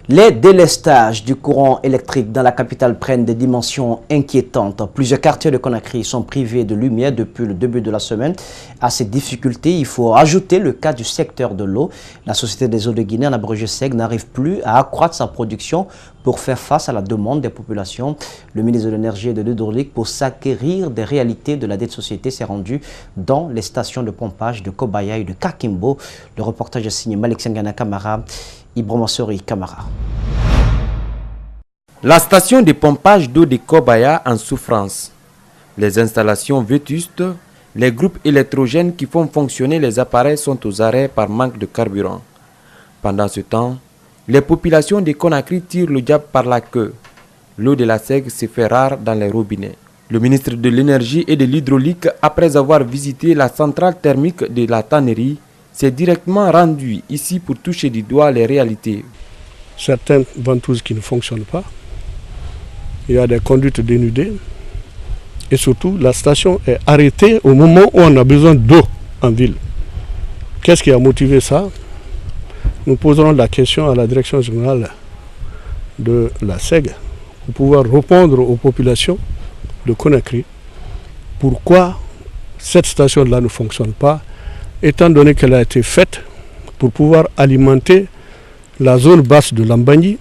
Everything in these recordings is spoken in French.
Les délestages du courant électrique dans la capitale prennent des dimensions inquiétantes. Plusieurs quartiers de Conakry sont privés de lumière depuis le début de la semaine. À ces difficultés, il faut ajouter le cas du secteur de l'eau. La Société des eaux de Guinée, en abrégé SEG, n'arrive plus à accroître sa production pour faire face à la demande des populations. Le ministre de l'Énergie et de l'Hydraulique, pour s'acquérir des réalités de la dette société, s'est rendu dans les stations de pompage de Kobaya et de Kakimbo. Le reportage est signé Malik Sengana Kamara. Ibrahim Kamara. La station de pompage d'eau de Kobaya en souffrance. Les installations vétustes, les groupes électrogènes qui font fonctionner les appareils sont aux arrêts par manque de carburant. Pendant ce temps, les populations de Conakry tirent le diable par la queue. L'eau de la SEG se fait rare dans les robinets. Le ministre de l'Énergie et de l'Hydraulique, après avoir visité la centrale thermique de la tannerie, s'est directement rendu ici pour toucher du doigt les réalités. Certaines ventouses qui ne fonctionnent pas, il y a des conduites dénudées et surtout la station est arrêtée au moment où on a besoin d'eau en ville. Qu'est-ce qui a motivé ça? Nous poserons la question à la direction générale de la SEG pour pouvoir répondre aux populations de Conakry pourquoi cette station-là ne fonctionne pas, étant donné qu'elle a été faite pour pouvoir alimenter la zone basse de Lambagny.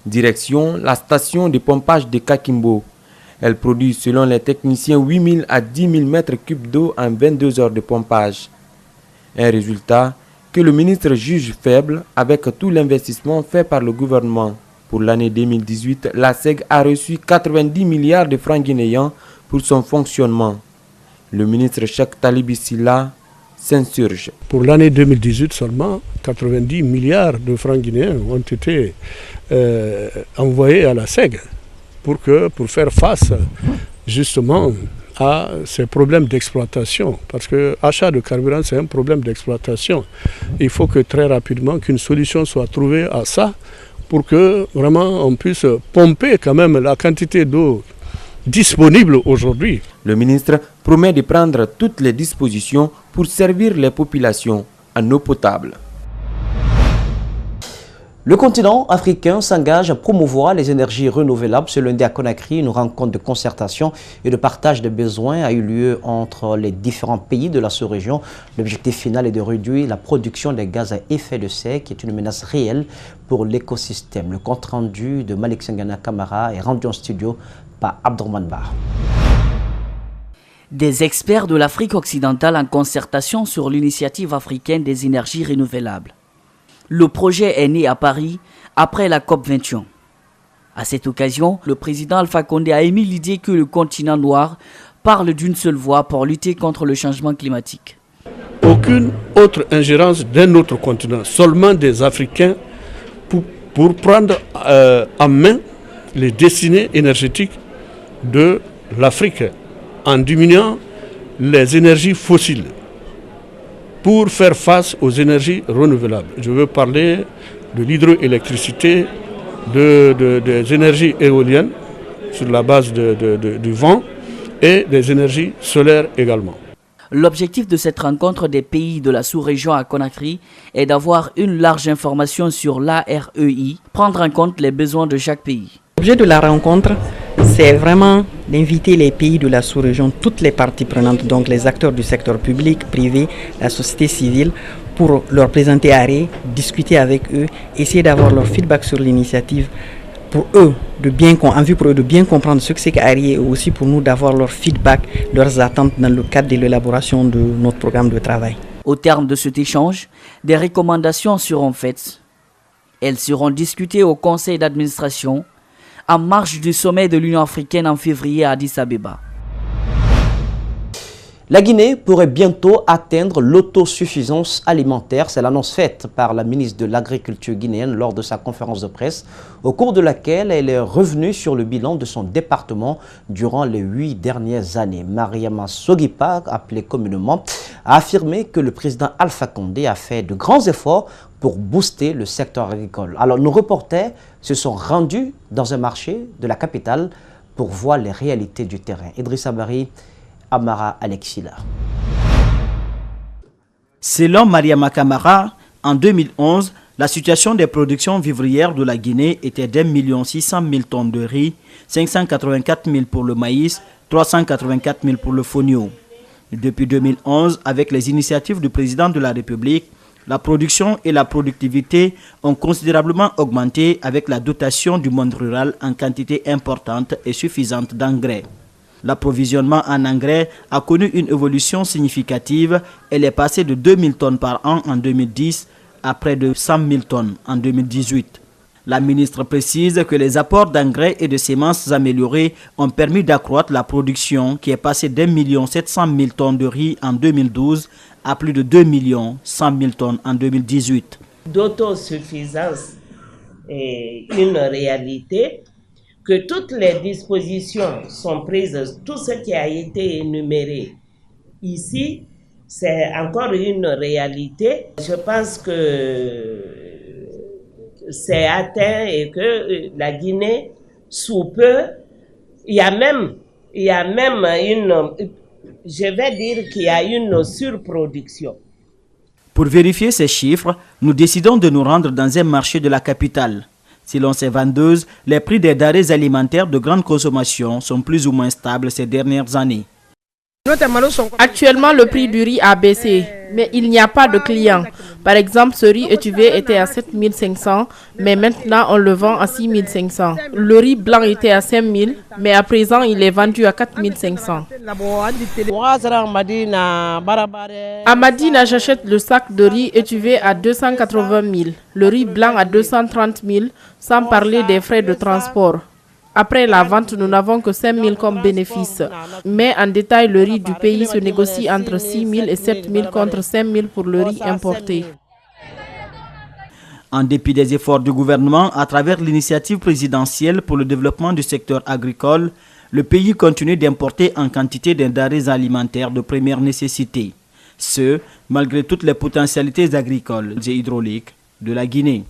Direction la station de pompage de Kakimbo. Elle produit selon les techniciens 8000 à 10 000 mètres cubes d'eau en 22 heures de pompage. Un résultat que le ministre juge faible avec tout l'investissement fait par le gouvernement. Pour l'année 2018, la SEG a reçu 90 milliards de francs guinéens pour son fonctionnement. Le ministre Cheikh Talibou Silla s'insurge. Pour l'année 2018 seulement, 90 milliards de francs guinéens ont été envoyés à la SEG pour faire face justement à ces problèmes d'exploitation. Parce que l'achat de carburant, c'est un problème d'exploitation. Il faut que très rapidement qu'une solution soit trouvée à ça pour que vraiment on puisse pomper quand même la quantité d'eau disponible aujourd'hui. Le ministre promet de prendre toutes les dispositions pour servir les populations en eau potable. Le continent africain s'engage à promouvoir les énergies renouvelables. Ce lundi à Conakry, une rencontre de concertation et de partage de besoins a eu lieu entre les différents pays de la sous-région. L'objectif final est de réduire la production des gaz à effet de serre, qui est une menace réelle pour l'écosystème. Le compte rendu de Malik Sengana Kamara est rendu en studio par Abdourahmane Ba. Des experts de l'Afrique occidentale en concertation sur l'initiative africaine des énergies renouvelables. Le projet est né à Paris après la COP21. À cette occasion, le président Alpha Condé a émis l'idée que le continent noir parle d'une seule voix pour lutter contre le changement climatique. Aucune autre ingérence d'un autre continent, seulement des Africains pour prendre en main les destinées énergétiques de l'Afrique en diminuant les énergies fossiles pour faire face aux énergies renouvelables. Je veux parler de l'hydroélectricité, des énergies éoliennes sur la base du vent et des énergies solaires également. L'objectif de cette rencontre des pays de la sous-région à Conakry est d'avoir une large information sur l'AREI, prendre en compte les besoins de chaque pays. L'objet de la rencontre, c'est vraiment d'inviter les pays de la sous-région, toutes les parties prenantes, donc les acteurs du secteur public, privé, la société civile, pour leur présenter AREI, discuter avec eux, essayer d'avoir leur feedback sur l'initiative, pour eux, en vue pour eux de bien comprendre ce que c'est qu'AREI et aussi pour nous d'avoir leur feedback, leurs attentes dans le cadre de l'élaboration de notre programme de travail. Au terme de cet échange, des recommandations seront faites. Elles seront discutées au conseil d'administration en marge du sommet de l'Union africaine en février à Addis Abeba. La Guinée pourrait bientôt atteindre l'autosuffisance alimentaire. C'est l'annonce faite par la ministre de l'Agriculture guinéenne lors de sa conférence de presse, au cours de laquelle elle est revenue sur le bilan de son département durant les 8 dernières années. Mariama Sogipa, appelée communément, a affirmé que le président Alpha Condé a fait de grands efforts pour booster le secteur agricole. Alors nos reporters se sont rendus dans un marché de la capitale pour voir les réalités du terrain. Idrissa Bari, Amara Alexila. Selon Mariama Kamara, en 2011, La situation des productions vivrières de la Guinée était d'1 600 000 tonnes de riz, 584 000 pour le maïs, 384 000 pour le fonio. Depuis 2011, avec les initiatives du président de la République, la production et la productivité ont considérablement augmenté avec la dotation du monde rural en quantité importante et suffisante d'engrais. L'approvisionnement en engrais a connu une évolution significative. Elle est passée de 2000 tonnes par an en 2010 à près de 100 000 tonnes en 2018. La ministre précise que les apports d'engrais et de semences améliorés ont permis d'accroître la production qui est passée d'1 700 000 tonnes de riz en 2012 à plus de 2 100 000 tonnes en 2018. D'autosuffisance est une réalité, que toutes les dispositions sont prises, tout ce qui a été énuméré ici, c'est encore une réalité. Je pense que c'est atteint et que la Guinée, sous peu, il y a même une surproduction. Pour vérifier ces chiffres, nous décidons de nous rendre dans un marché de la capitale. Selon ces vendeuses, les prix des denrées alimentaires de grande consommation sont plus ou moins stables ces dernières années. Actuellement, le prix du riz a baissé, mais il n'y a pas de clients. Par exemple, ce riz étuvé était à 7 500, mais maintenant on le vend à 6 500. Le riz blanc était à 5 000, mais à présent il est vendu à 4 500. À Madina, j'achète le sac de riz étuvé à 280 000, le riz blanc à 230 000, sans parler des frais de transport. Après la vente, nous n'avons que 5 000 comme bénéfice. Mais en détail, le riz du pays se négocie entre 6 000 et 7 000 contre 5 000 pour le riz importé. En dépit des efforts du gouvernement à travers l'initiative présidentielle pour le développement du secteur agricole, le pays continue d'importer en quantité des denrées alimentaires de première nécessité. Ce, malgré toutes les potentialités agricoles et hydrauliques de la Guinée.